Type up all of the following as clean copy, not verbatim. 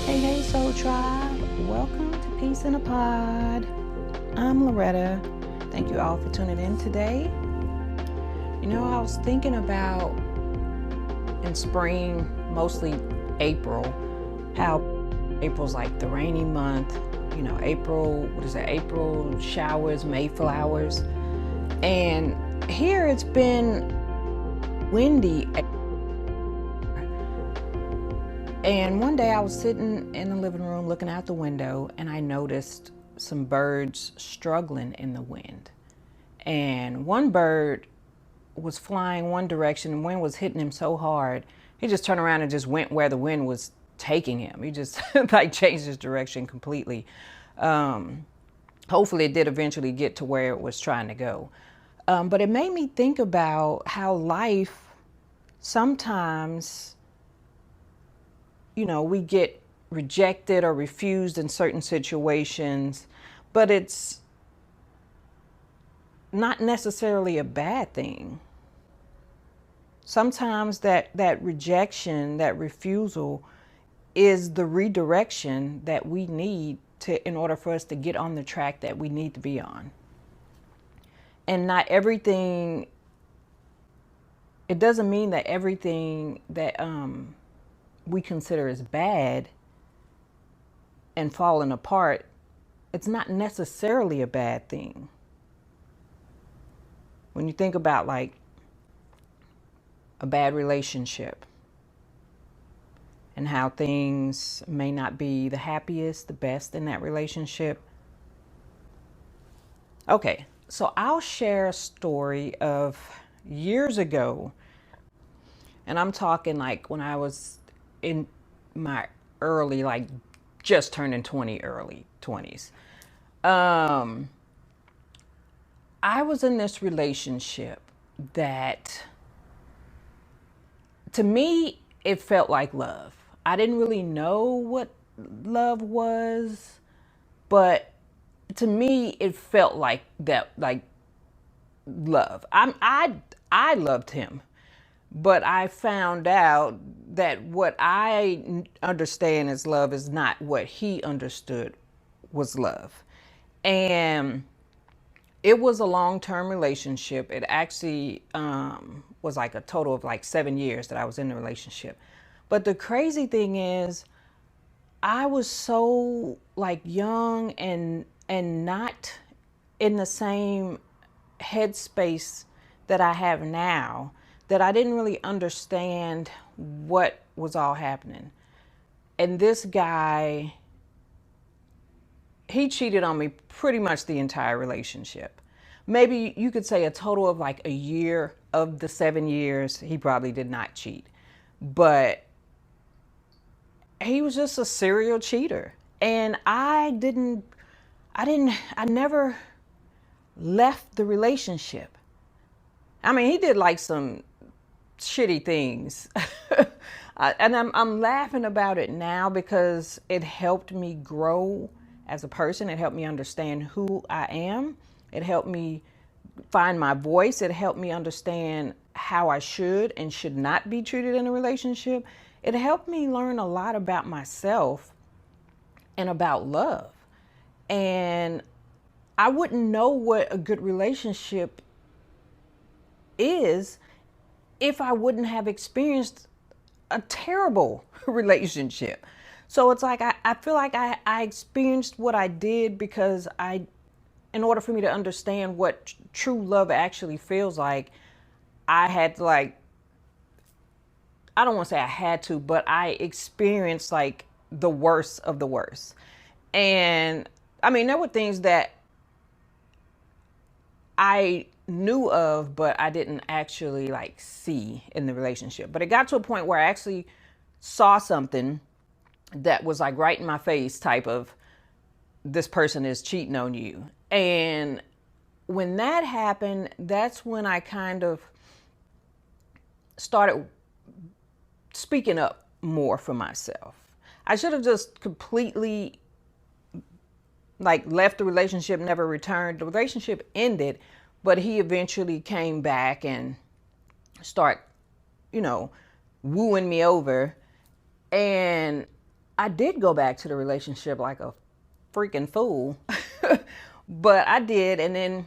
Hey, Soul Tribe. Welcome to Peace in a Pod. I'm Loretta. Thank you all for tuning in today. You know, I was thinking about in spring, mostly April, how April's like the rainy month. You know, April showers, May flowers. And here it's been windy. And one day I was sitting in the living room looking out the window, and I noticed some birds struggling in the wind. And one bird was flying one direction, and the wind was hitting him so hard, he just turned around and just went where the wind was taking him. He just like changed his direction completely. Hopefully it did eventually get to where it was trying to go. But it made me think about how life sometimes, you know, we get rejected or refused in certain situations, but it's not necessarily a bad thing. Sometimes that rejection, that refusal is the redirection that we need in order for us to get on the track that we need to be on. And not everything, it doesn't mean that everything that we consider as bad and falling apart, it's not necessarily a bad thing. When you think about like a bad relationship and how things may not be the happiest, the best in that relationship. Okay, so I'll share a story of years ago, and I'm talking like when I was in my early, like just turning 20, early 20s. I was in this relationship that, to me, it felt like love. I didn't really know what love was, but to me, it felt like that, like love. I loved him. But I found out that what I understand as love is not what he understood was love. And it was a long-term relationship. It actually was like a total of like 7 years that I was in the relationship. But the crazy thing is, I was so like young and not in the same headspace that I have now, that I didn't really understand what was all happening. And this guy, he cheated on me pretty much the entire relationship. Maybe you could say a total of like a year of the 7 years, he probably did not cheat. But he was just a serial cheater. And I never left the relationship. I mean, he did like some shitty things. And I'm laughing about it now because it helped me grow as a person. It helped me understand who I am. It helped me find my voice. It helped me understand how I should and should not be treated in a relationship. It helped me learn a lot about myself and about love. And I wouldn't know what a good relationship is if I wouldn't have experienced a terrible relationship. So it's like I feel like I experienced what I did because in order for me to understand what true love actually feels like, I had to like, I don't want to say I had to, but I experienced like the worst of the worst. And I mean, there were things that I knew of, but I didn't actually like see in the relationship. But it got to a point where I actually saw something that was like right in my face type of, this person is cheating on you. And when that happened, that's when I kind of started speaking up more for myself. I should have just completely like left the relationship, never returned. The relationship ended, but he eventually came back and start, wooing me over. And I did go back to the relationship like a freaking fool, but I did. And then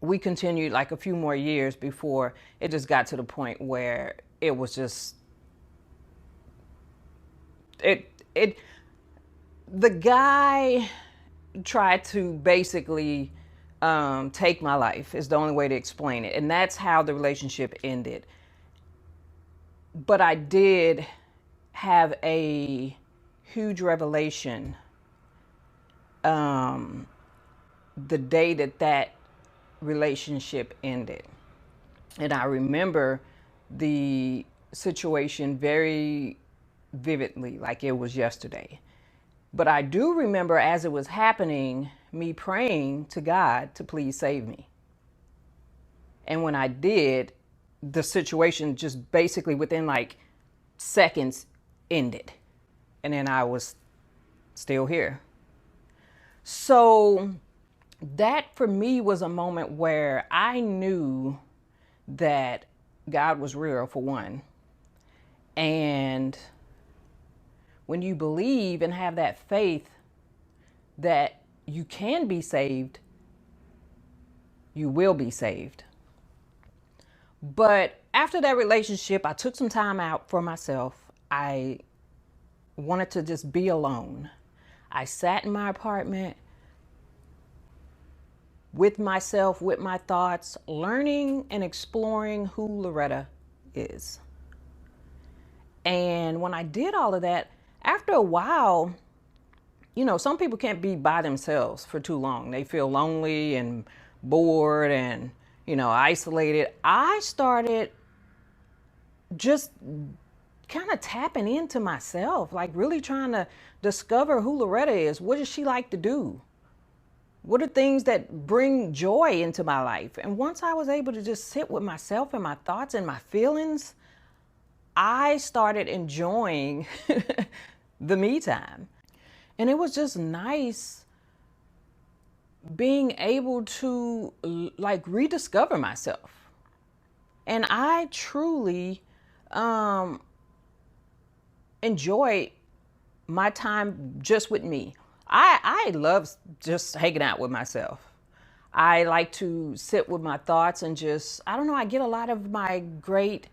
we continued like a few more years before it just got to the point where it was just, it, the guy tried to basically take my life is the only way to explain it. And that's how the relationship ended. But I did have a huge revelation the day that that relationship ended. And I remember the situation very vividly, like it was yesterday. But I do remember as it was happening, me praying to God to please save me. And when I did, the situation just basically within like seconds ended. And then I was still here. So that for me was a moment where I knew that God was real, for one. And when you believe and have that faith that you can be saved, you will be saved. But after that relationship, I took some time out for myself. I wanted to just be alone. I sat in my apartment with myself, with my thoughts, learning and exploring who Loretta is. And when I did all of that, after a while, you know, some people can't be by themselves for too long. They feel lonely and bored and, you know, isolated. I started just kind of tapping into myself, like really trying to discover who Loretta is. What does she like to do? What are things that bring joy into my life? And once I was able to just sit with myself and my thoughts and my feelings, I started enjoying the me time. And it was just nice being able to like rediscover myself. And I truly enjoy my time just with me. I love just hanging out with myself. I like to sit with my thoughts and just, I don't know, I get a lot of my great,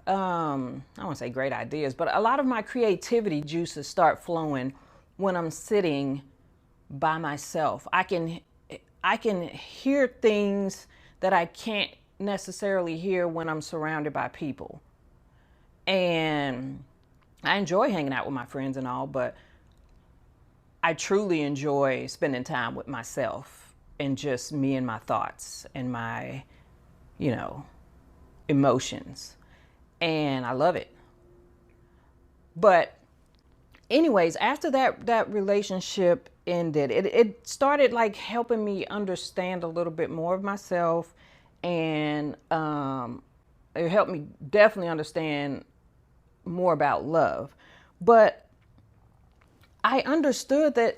I don't want to say great ideas, but a lot of my creativity juices start flowing when I'm sitting by myself. I can hear things that I can't necessarily hear when I'm surrounded by people. And I enjoy hanging out with my friends and all, but I truly enjoy spending time with myself and just me and my thoughts and my, you know, emotions. And I love it. But anyways, after that relationship ended, it started like helping me understand a little bit more of myself. And it helped me definitely understand more about love. But I understood that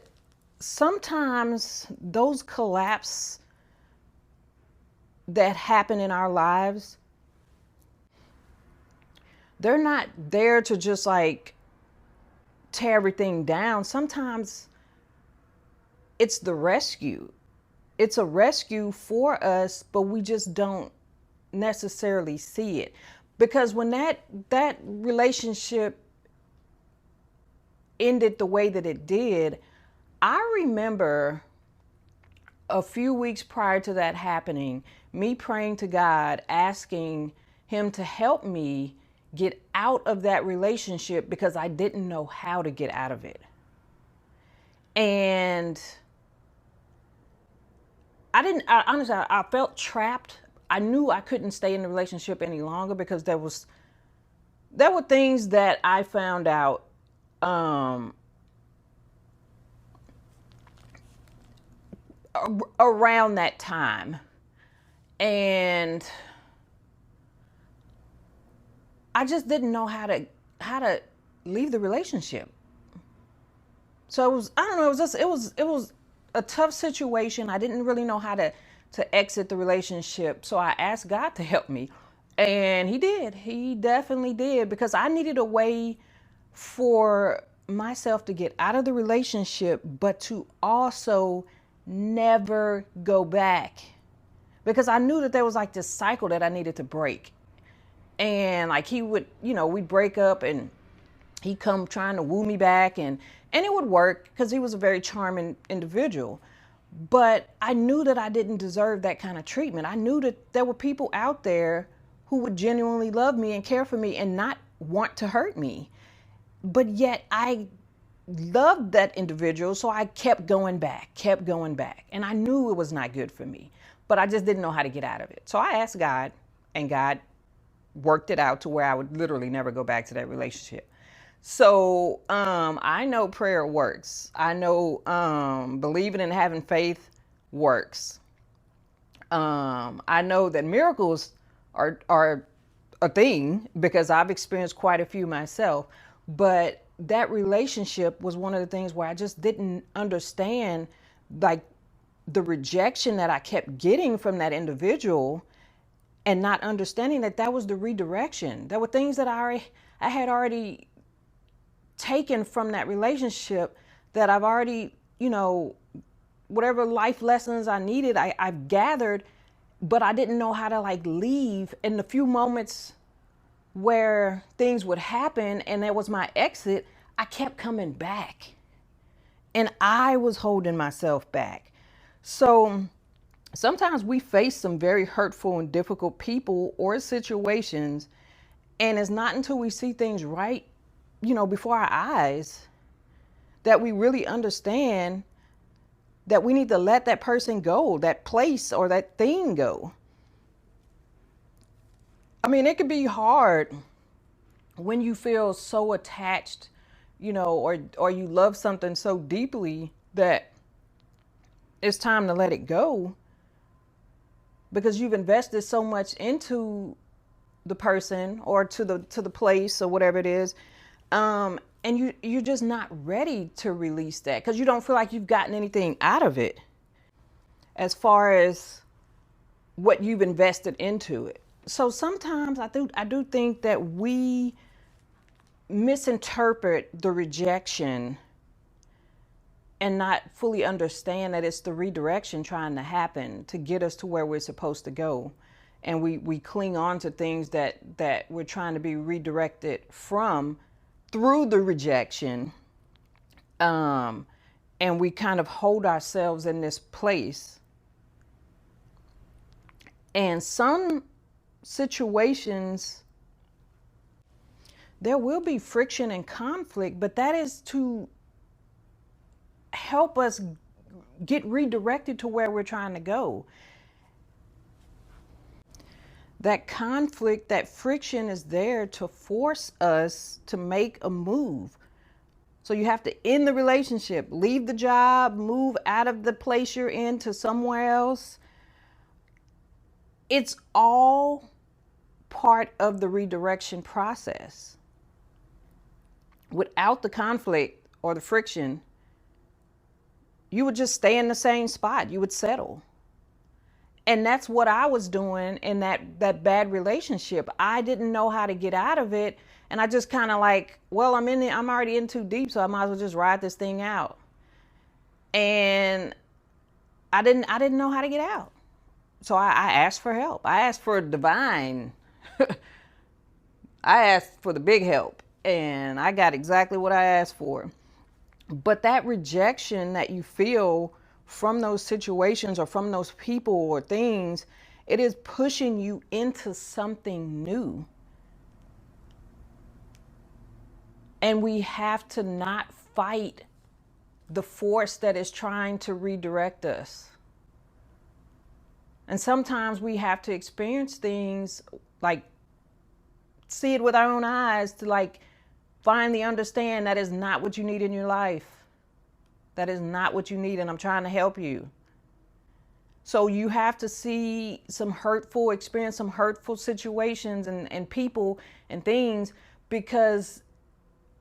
sometimes those collapses that happen in our lives, they're not there to just like tear everything down. Sometimes it's the rescue. It's a rescue for us, but we just don't necessarily see it. Because when that relationship ended the way that it did, I remember a few weeks prior to that happening, me praying to God, asking him to help me get out of that relationship because I didn't know how to get out of it. And honestly, I felt trapped. I knew I couldn't stay in the relationship any longer because there were things that I found out around that time. And I just didn't know how to leave the relationship. So it was, I don't know, it was a tough situation. I didn't really know how to exit the relationship. So I asked God to help me. And he did. He definitely did, because I needed a way for myself to get out of the relationship, but to also never go back. Because I knew that there was like this cycle that I needed to break. And like he would, we'd break up and he'd come trying to woo me back, and it would work because he was a very charming individual. But I knew that I didn't deserve that kind of treatment. I knew that there were people out there who would genuinely love me and care for me and not want to hurt me. But yet I loved that individual, so I kept going back. And I knew it was not good for me, but I just didn't know how to get out of it. So I asked God, and God worked it out to where I would literally never go back to that relationship. So I know prayer works. I know believing and having faith works. I know that miracles are a thing because I've experienced quite a few myself. But that relationship was one of the things where I just didn't understand, like, the rejection that I kept getting from that individual, and not understanding that that was the redirection. There were things that I had already taken from that relationship that I've already, whatever life lessons I needed, I've gathered, but I didn't know how to like leave. In the few moments where things would happen and that was my exit, I kept coming back and I was holding myself back. So sometimes we face some very hurtful and difficult people or situations, and it's not until we see things right, before our eyes, that we really understand that we need to let that person go, that place or that thing go. I mean, it can be hard when you feel so attached, or you love something so deeply that it's time to let it go because you've invested so much into the person or to the place or whatever it is. And you're just not ready to release that because you don't feel like you've gotten anything out of it as far as what you've invested into it. So sometimes I do think that we misinterpret the rejection and not fully understand that it's the redirection trying to happen to get us to where we're supposed to go. And we cling on to things that we're trying to be redirected from through the rejection. And we kind of hold ourselves in this place. And some situations, there will be friction and conflict, but that is to help us get redirected to where we're trying to go. That conflict, that friction is there to force us to make a move. So you have to end the relationship, leave the job, move out of the place you're in to somewhere else. It's all part of the redirection process. Without the conflict or the friction, you would just stay in the same spot. You would settle. And that's what I was doing in that bad relationship. I didn't know how to get out of it. And I just kind of like, well, I'm already in too deep, so I might as well just ride this thing out. And I didn't know how to get out. So I asked for help. I asked for divine. I asked for the big help, and I got exactly what I asked for. But that rejection that you feel from those situations or from those people or things, it is pushing you into something new. And we have to not fight the force that is trying to redirect us. And sometimes we have to experience things, like see it with our own eyes, to like finally understand that is not what you need in your life. That is not what you need, and I'm trying to help you. So you have to experience some hurtful situations and people and things, because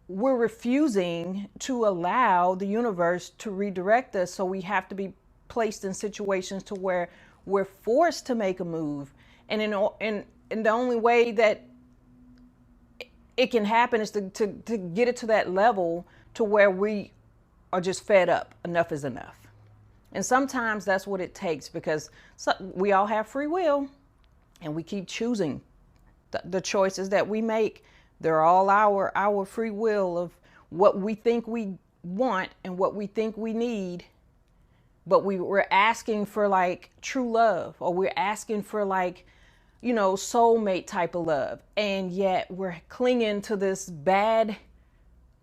we're refusing to allow the universe to redirect us. So we have to be placed in situations to where we're forced to make a move. And in the only way that it can happen is to get it to that level to where we are just fed up. Enough is enough. And sometimes that's what it takes, because we all have free will, and we keep choosing the choices that we make. They're all our free will of what we think we want and what we think we need. But we're asking for like true love, or we're asking for like, soulmate type of love. And yet we're clinging to this bad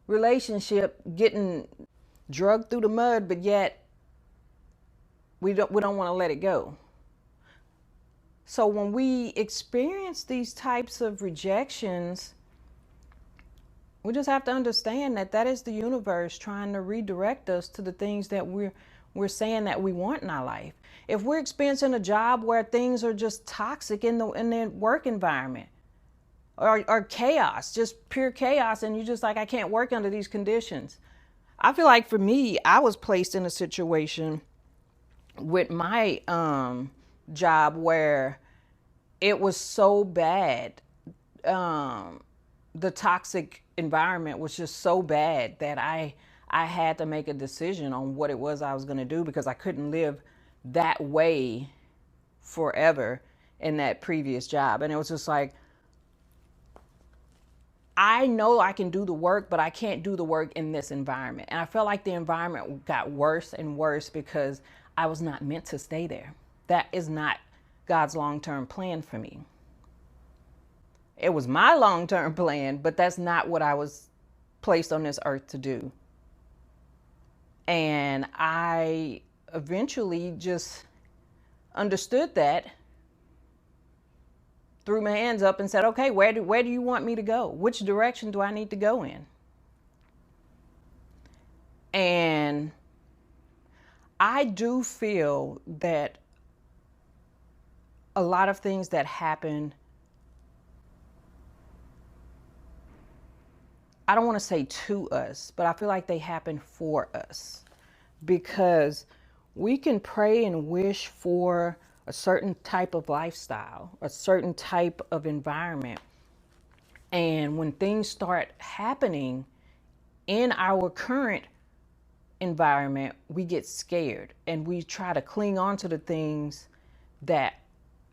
relationship, getting drugged through the mud, but yet we don't want to let it go. So when we experience these types of rejections, we just have to understand that is the universe trying to redirect us to the things that we're saying that we want in our life. If we're experiencing a job where things are just toxic in the work environment, or chaos, just pure chaos, and you're just like, I can't work under these conditions. I feel like for me, I was placed in a situation with my job where it was so bad. The toxic environment was just so bad that I had to make a decision on what it was I was going to do, because I couldn't live that way forever in that previous job. And it was just like, I know I can do the work, but I can't do the work in this environment. And I felt like the environment got worse and worse because I was not meant to stay there. That is not God's long-term plan for me. It was my long-term plan, but that's not what I was placed on this earth to do. And I eventually just understood that, threw my hands up and said, okay, where do you want me to go? Which direction do I need to go in? And I do feel that a lot of things that happen, I don't want to say to us, but I feel like they happen for us, because we can pray and wish for a certain type of lifestyle, a certain type of environment. And when things start happening in our current environment, we get scared and we try to cling on to the things that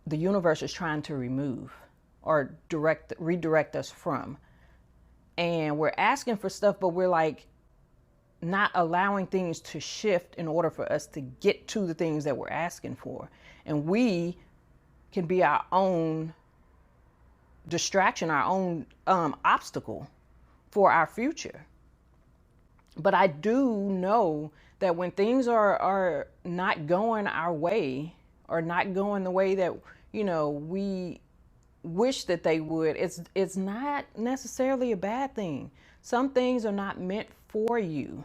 the universe is trying to remove or redirect us from. And we're asking for stuff, but we're like not allowing things to shift in order for us to get to the things that we're asking for. And we can be our own distraction, our own obstacle for our future. But I do know that when things are not going our way, or not going the way that, we wish that they would, it's not necessarily a bad thing. Some things are not meant for you.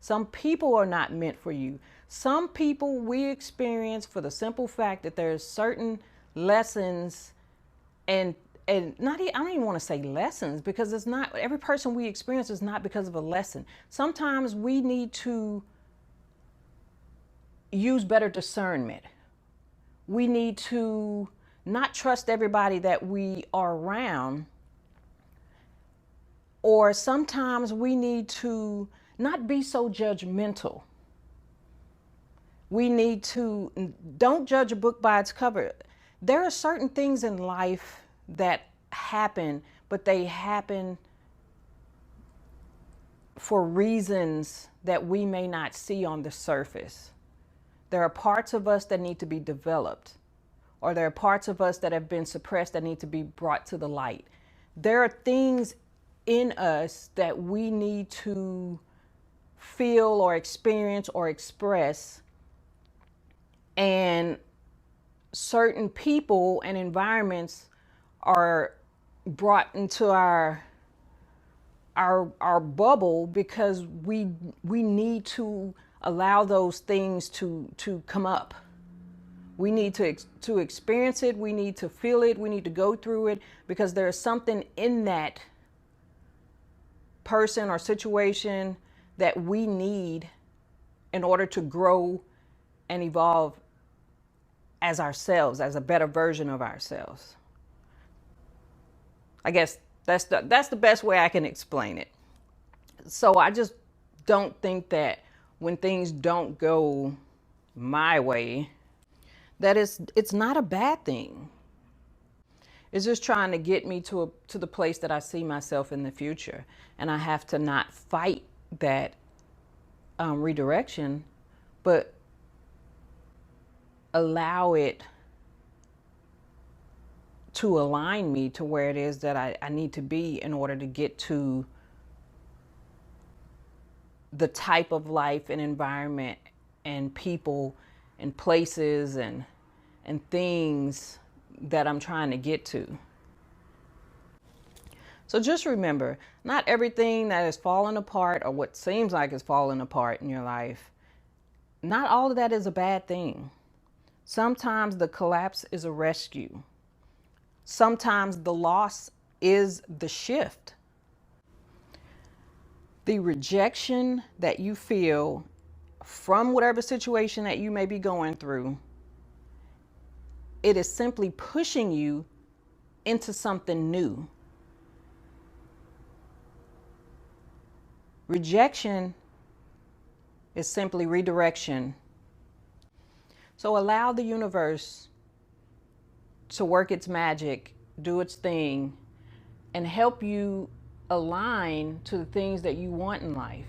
Some people are not meant for you. Some people we experience for the simple fact that there's certain lessons, and not, I don't even want to say lessons, because it's not, every person we experience is not because of a lesson. Sometimes we need to use better discernment. We need to not trust everybody that we are around. Or sometimes we need to not be so judgmental. We need to don't judge a book by its cover. There are certain things in life that happen, but they happen for reasons that we may not see on the surface. There are parts of us that need to be developed, or there are parts of us that have been suppressed that need to be brought to the light. There are things in us that we need to feel or experience or express, and certain people and environments are brought into our bubble because we need to allow those things to come up. We need to experience it. We need to feel it. We need to go through it, because there is something in that person or situation that we need in order to grow and evolve as ourselves, as a better version of ourselves. I guess that's the best way I can explain it. So I just don't think that when things don't go my way, that it's not a bad thing. It's just trying to get me to the place that I see myself in the future, and I have to not fight that redirection, but allow it to align me to where it is that I need to be in order to get to the type of life and environment and people and places and things that I'm trying to get to. So just remember, not everything that is falling apart or what seems like is falling apart in your life, not all of that is a bad thing. Sometimes the collapse is a rescue. Sometimes the loss is the shift. The rejection that you feel from whatever situation that you may be going through, it is simply pushing you into something new. Rejection is simply redirection. So allow the universe to work its magic, do its thing, and help you align to the things that you want in life.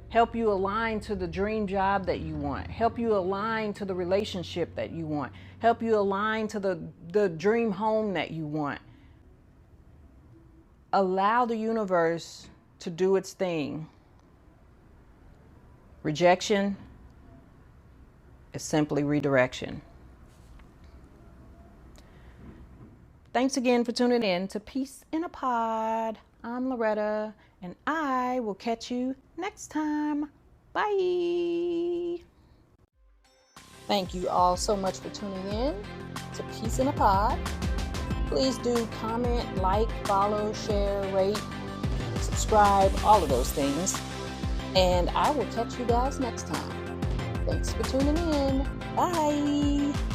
Help you align to the dream job that you want. Help you align to the relationship that you want. Help you align to the dream home that you want. Allow the universe to do its thing. Rejection is simply redirection. Thanks again for tuning in to Peace in a Pod. I'm Loretta, and I will catch you next time. Bye. Thank you all so much for tuning in to Peace in a Pod. Please do comment, like, follow, share, rate, subscribe, all of those things. And I will catch you guys next time. Thanks for tuning in. Bye.